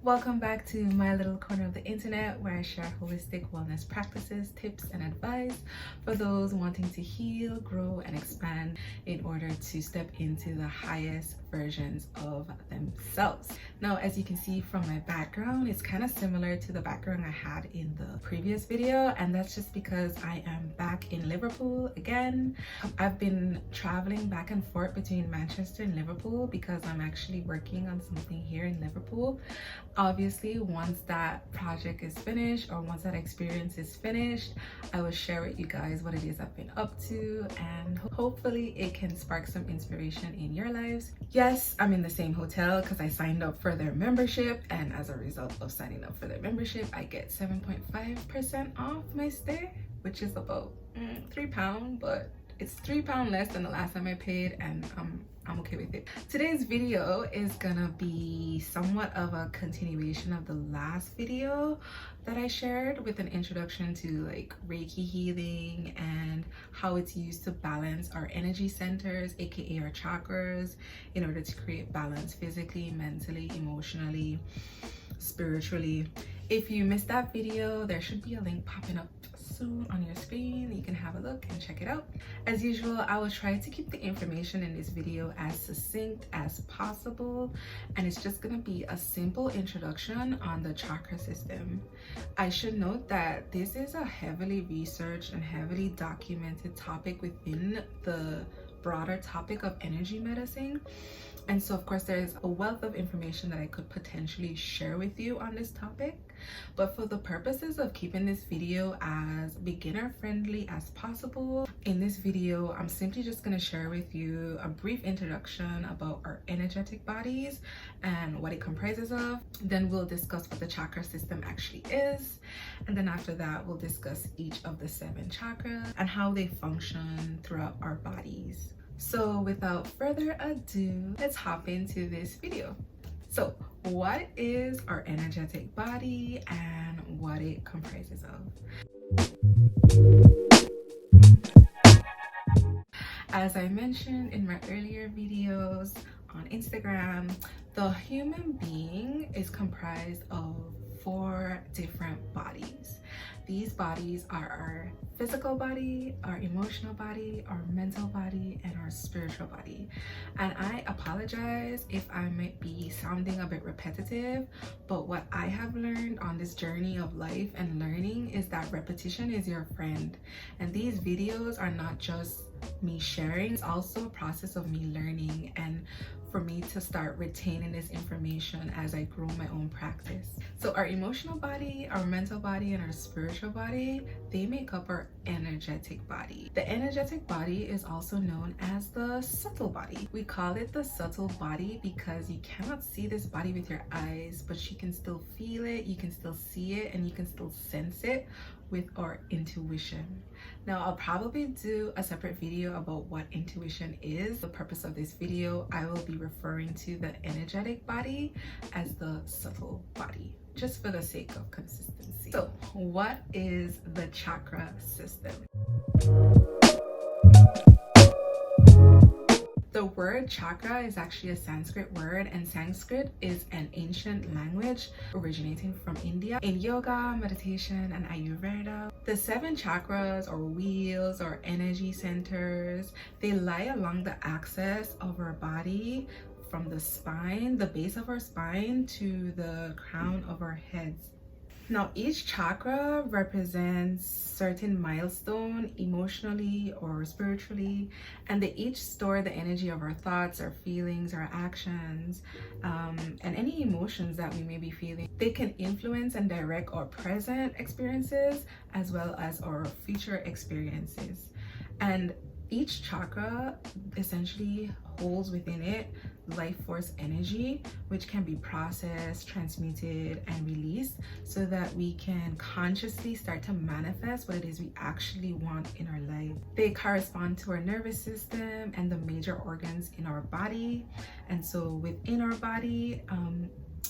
Welcome back to my little corner of the internet where I share holistic wellness practices, tips, and advice for those wanting to heal, grow, and expand in order to step into the highest versions of themselves. Now, as you can see from my background, it's kind of similar to the background I had in the previous video, and that's just because I am back in Liverpool again. I've been traveling back and forth between Manchester and Liverpool because I'm actually working on something here in Liverpool. Obviously, once that project is finished or once that experience is finished, I will share with you guys what it is I've been up to, and hopefully it can spark some inspiration in your lives. Yes, I'm in the same hotel because I signed up for their membership, and as a result of signing up for their membership, I get 7.5% off my stay, which is about £3, but it's £3 less than the last time I paid, and I'm okay with it. Today's video is gonna be somewhat of a continuation of the last video that I shared with an introduction to like Reiki healing and how it's used to balance our energy centers, aka our chakras, in order to create balance physically, mentally, emotionally, spiritually. If you missed that video, there should be a link popping up soon on your screen. You can have a look and check it out. As usual, I will try to keep the information in this video as succinct as possible, and it's just gonna be a simple introduction on the chakra system. I should note that this is a heavily researched and heavily documented topic within the broader topic of energy medicine. And so of course there's a wealth of information that I could potentially share with you on this topic, but for the purposes of keeping this video as beginner friendly as possible, in this video I'm simply just going to share with you a brief introduction about our energetic bodies and what it comprises of. Then we'll discuss what the chakra system actually is, and then after that we'll discuss each of the 7 chakras and how they function throughout our bodies. So without further ado, let's hop into this video. So what is our energetic body and what it comprises of? As I mentioned in my earlier videos on Instagram, the human being is comprised of 4 different bodies. These bodies are our physical body, our emotional body, our mental body, and our spiritual body. And I apologize if I might be sounding a bit repetitive, but what I have learned on this journey of life and learning is that repetition is your friend. And these videos are not just me sharing, it's also a process of me learning and for me to start retaining this information as I grow my own practice. So our emotional body, our mental body, and our spiritual body, they make up our energetic body. The energetic body is also known as the subtle body. We call it the subtle body because you cannot see this body with your eyes, but you can still feel it, you can still see it, and you can still sense it with our intuition. Now, I'll probably do a separate video about what intuition is. The purpose of this video, I will be referring to the energetic body as the subtle body, just for the sake of consistency. So, what is the chakra system? The word chakra is actually a Sanskrit word, and Sanskrit is an ancient language originating from India. In yoga, meditation, and Ayurveda, the 7 chakras or wheels or energy centers, they lie along the axis of our body from the spine, the base of our spine, to the crown of our heads. Now, each chakra represents certain milestone emotionally or spiritually, and they each store the energy of our thoughts, our feelings, our actions, and any emotions that we may be feeling. They can influence and direct our present experiences as well as our future experiences. And each chakra essentially holds within it life force energy, which can be processed, transmuted, and released so that we can consciously start to manifest what it is we actually want in our life. They correspond to our nervous system and the major organs in our body. And so within our body,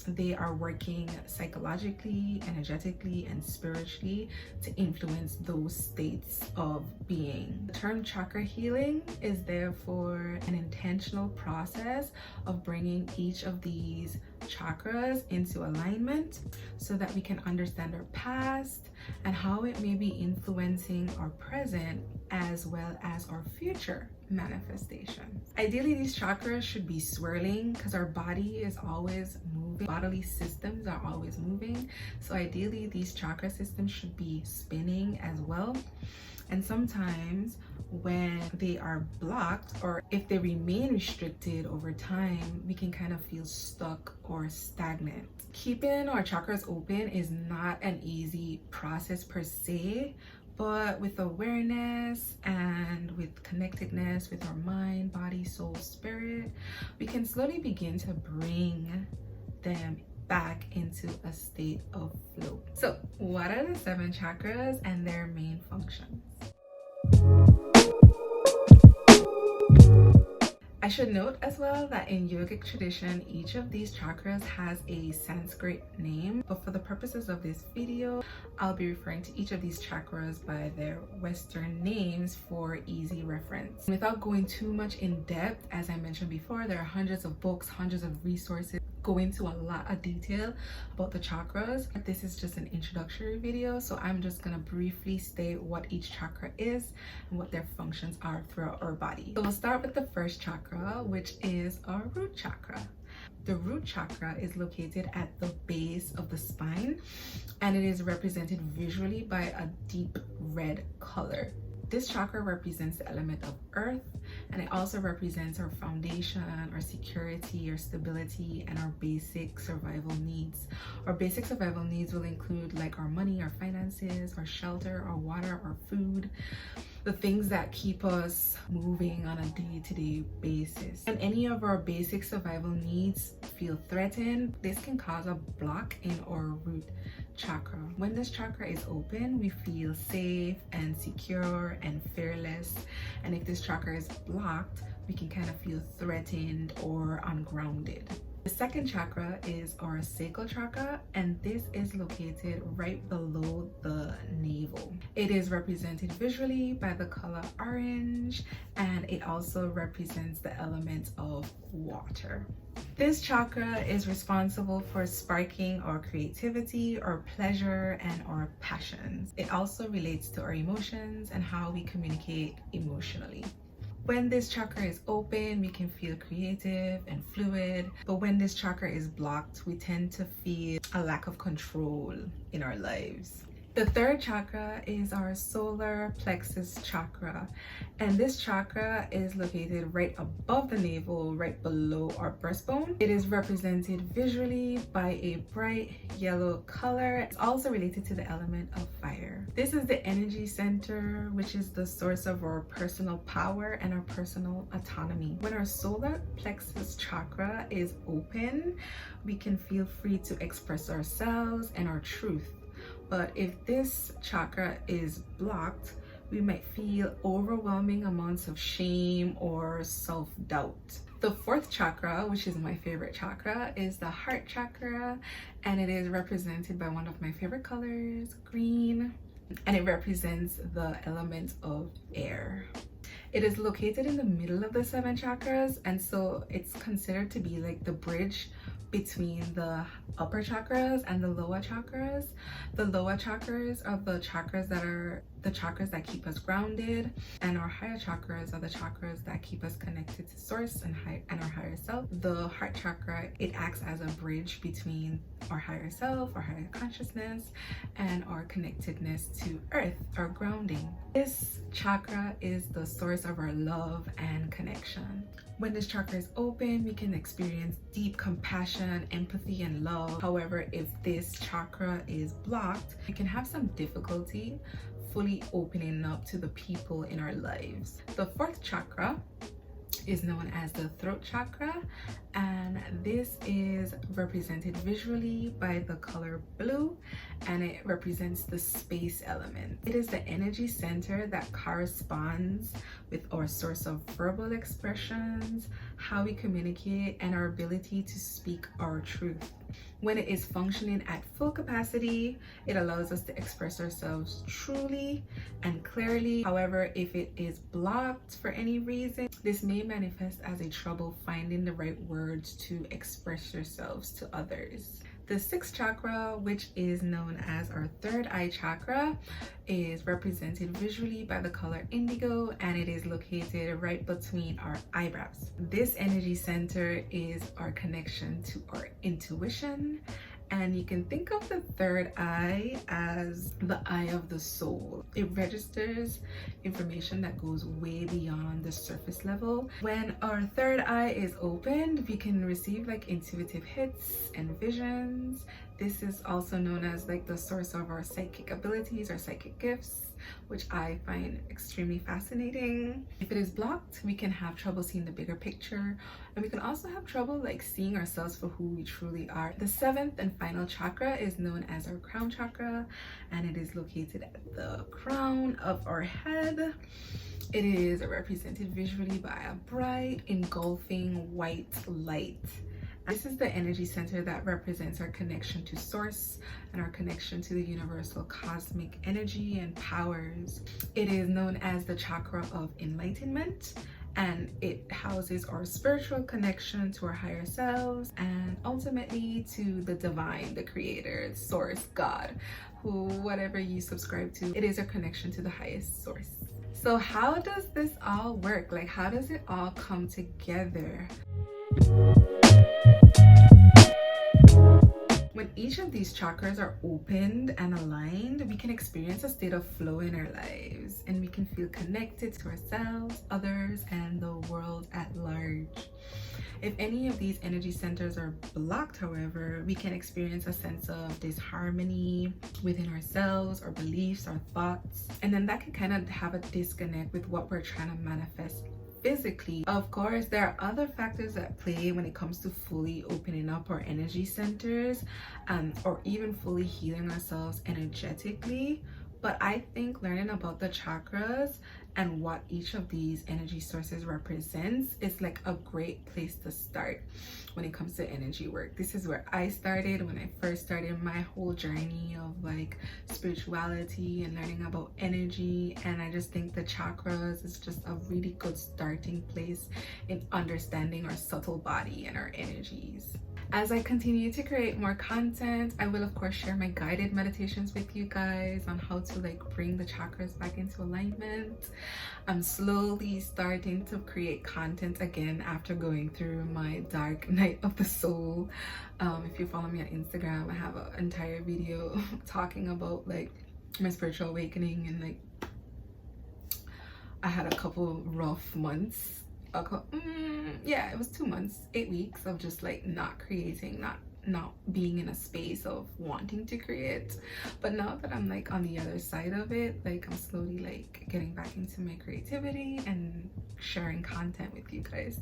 they are working psychologically, energetically, and spiritually to influence those states of being. The term chakra healing is therefore an intentional process of bringing each of these chakras into alignment so that we can understand our past and how it may be influencing our present as well as our future manifestation. Ideally, these chakras should be swirling because our body is always moving. Bodily systems are always moving. So ideally, these chakra systems should be spinning as well. And sometimes when they are blocked or if they remain restricted over time, we can kind of feel stuck or stagnant. Keeping our chakras open is not an easy process per se, but with awareness and with connectedness with our mind, body, soul, spirit, we can slowly begin to bring them back into a state of flow. So what are the 7 chakras and their main functions? I should note as well that in yogic tradition, each of these chakras has a Sanskrit name, but for the purposes of this video, I'll be referring to each of these chakras by their Western names for easy reference. Without going too much in depth, as I mentioned before, there are hundreds of books, hundreds of resources go into a lot of detail about the chakras. This is just an introductory video, so I'm just gonna briefly state what each chakra is and what their functions are throughout our body. So we'll start with the first chakra, which is our root chakra. The root chakra is located at the base of the spine, and it is represented visually by a deep red color. This chakra represents the element of earth, and it also represents our foundation, our security, our stability, and our basic survival needs. Our basic survival needs will include like our money, our finances, our shelter, our water, our food, the things that keep us moving on a day-to-day basis. And any of our basic survival needs feel threatened, this can cause a block in our root chakra. When this chakra is open, we feel safe and secure and fearless. And if this chakra is blocked, we can kind of feel threatened or ungrounded. The second chakra is our sacral chakra, and this is located right below the navel. It is represented visually by the color orange, and it also represents the element of water. This chakra is responsible for sparking our creativity, our pleasure, and our passions. It also relates to our emotions and how we communicate emotionally. When this chakra is open, we can feel creative and fluid, but when this chakra is blocked, we tend to feel a lack of control in our lives. The third chakra is our solar plexus chakra, and this chakra is located right above the navel, right below our breastbone. It is represented visually by a bright yellow color. It's also related to the element of fire. This is the energy center, which is the source of our personal power and our personal autonomy. When our solar plexus chakra is open, we can feel free to express ourselves and our truth. But if this chakra is blocked, we might feel overwhelming amounts of shame or self-doubt. The fourth chakra, which is my favorite chakra, is the heart chakra, and it is represented by one of my favorite colors, green, and it represents the element of air. It is located in the middle of the 7 chakras, and so it's considered to be like the bridge between the upper chakras and the lower chakras. The lower chakras are the chakras that keep us grounded, and our higher chakras are the chakras that keep us connected to source and our higher self. The heart chakra, it acts as a bridge between our higher self, our higher consciousness, and our connectedness to earth, our grounding. This chakra is the source of our love and connection. When this chakra is open, we can experience deep compassion, empathy, and love. However, if this chakra is blocked, we can have some difficulty fully opening up to the people in our lives. The fourth chakra is known as the throat chakra, and this is represented visually by the color blue, and it represents the space element. It is the energy center that corresponds with our source of verbal expressions, how we communicate, and our ability to speak our truth. When it is functioning at full capacity, it allows us to express ourselves truly and clearly. However, if it is blocked for any reason, this may manifest as a trouble finding the right words to express yourselves to others. The sixth chakra, which is known as our third eye chakra, is represented visually by the color indigo, and it is located right between our eyebrows. This energy center is our connection to our intuition, and you can think of the third eye as the eye of the soul. It registers information that goes way beyond the surface level. When our third eye is opened, we can receive like intuitive hits and visions. This is also known as like the source of our psychic abilities or psychic gifts, which I find extremely fascinating. If it is blocked, we can have trouble seeing the bigger picture, and we can also have trouble like seeing ourselves for who we truly are. The seventh and final chakra is known as our crown chakra, and it is located at the crown of our head. It is represented visually by a bright, engulfing white light. This is the energy center that represents our connection to source and our connection to the universal cosmic energy and powers. It is known as the chakra of enlightenment, and it houses our spiritual connection to our higher selves and ultimately to the divine, the creator, source, God, who, whatever you subscribe to, it is a connection to the highest source. So how does this all work? Like, how does it all come together? When each of these chakras are opened and aligned, we can experience a state of flow in our lives, and we can feel connected to ourselves, others, and the world at large. If any of these energy centers are blocked, however, we can experience a sense of disharmony within ourselves, our beliefs, our thoughts, and then that can kind of have a disconnect with what we're trying to manifest physically. Of course, there are other factors at play when it comes to fully opening up our energy centers, or even fully healing ourselves energetically. But I think learning about the chakras and what each of these energy sources represents is like a great place to start when it comes to energy work. This is where I started when I first started my whole journey of like spirituality and learning about energy, and I just think the chakras is just a really good starting place in understanding our subtle body and our energies. As I continue to create more content, I will of course share my guided meditations with you guys on how to like bring the chakras back into alignment. I'm slowly starting to create content again after going through my dark night of the soul. If you follow me on Instagram, I have an entire video talking about like my spiritual awakening, and like I had a couple rough months. Yeah, it was 2 months, 8 weeks of just like not creating, not being in a space of wanting to create. But now that I'm like on the other side of it, like I'm slowly like getting back into my creativity and sharing content with you guys.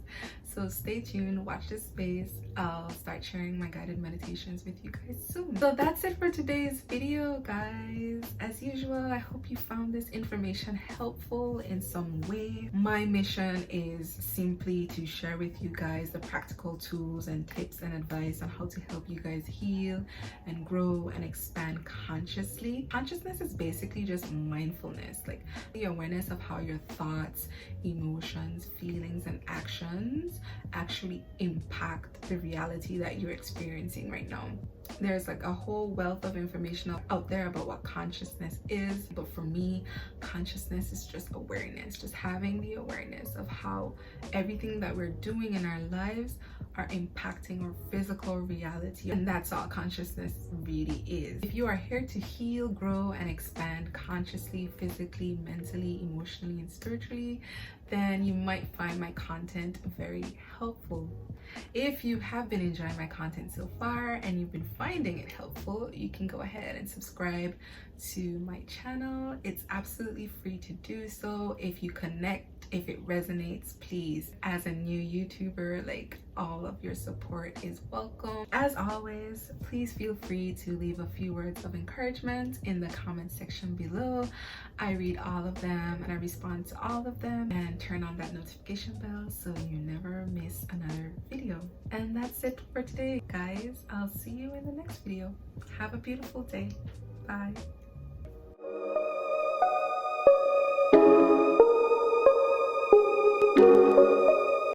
So stay tuned, watch this space. I'll start sharing my guided meditations with you guys soon. So that's it for today's video, guys. As usual, I hope you found this information helpful in some way. My mission is simply to share with you guys the practical tools and tips and advice on how to help you guys heal and grow and expand consciously. Consciousness is basically just mindfulness, like the awareness of how your thoughts, emotions, feelings, and actions actually impact the reality that you're experiencing right now. There's like a whole wealth of information out there about what consciousness is, but for me, consciousness is just awareness, just having the awareness of how everything that we're doing in our lives are impacting our physical reality, and that's all consciousness really is. If you are here to heal, grow, and expand consciously, physically, mentally, emotionally, and spiritually, then you might find my content very helpful. If you have been enjoying my content so far and you've been finding it helpful, you can go ahead and subscribe to my channel. It's absolutely free to do so. If you connect, if it resonates, please, as a new YouTuber, like, all of your support is welcome. As always, please feel free to leave a few words of encouragement in the comment section below. I read all of them and I respond to all of them, and turn on that notification bell so you never miss another video. And that's that's it for today, guys. I'll see you in the next video. Have a beautiful day. Bye.